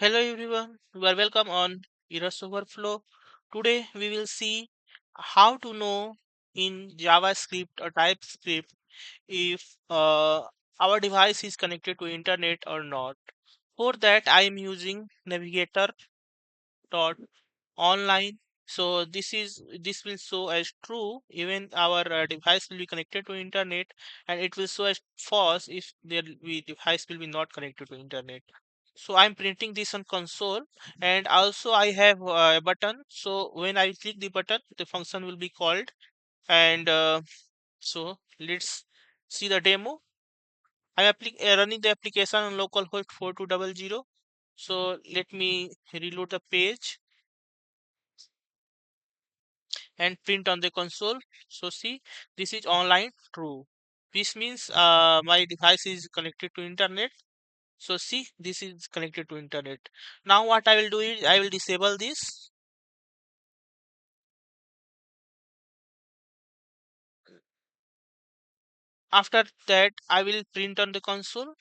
Hello everyone, you are welcome on Errors Overflow. Today we will see how to know in JavaScript or TypeScript if our device is connected to internet or not. For that I am using navigator.onLine. So this will show as true even our device will be connected to internet, and it will show as false if device will be not connected to internet. So I'm printing this on console, and also I have a button. So when I click the button, the function will be called. And so let's see the demo. Running the application on localhost 4200. So let me reload the page and print on the console. So see, this is online true. This means my device is connected to internet. So see, this is connected to internet. Now what I will do is I will disable this. After that, I will print on the console.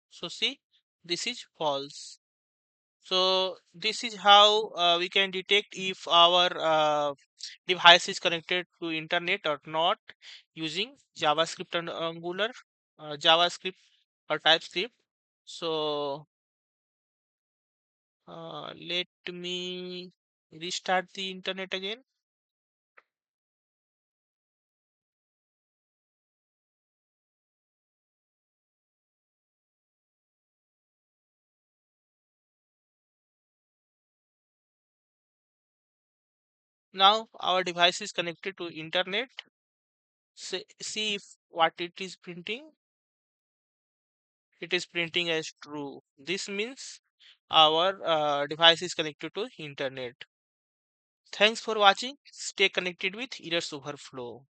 So see, this is false. So this is how we can detect if our device is connected to internet or not using JavaScript and Angular, JavaScript or TypeScript. So let me restart the internet again. Now our device is connected to internet. See if what it is printing. It is printing as true. This means our device is connected to internet. Thanks for watching. Stay connected with Errors Overflow.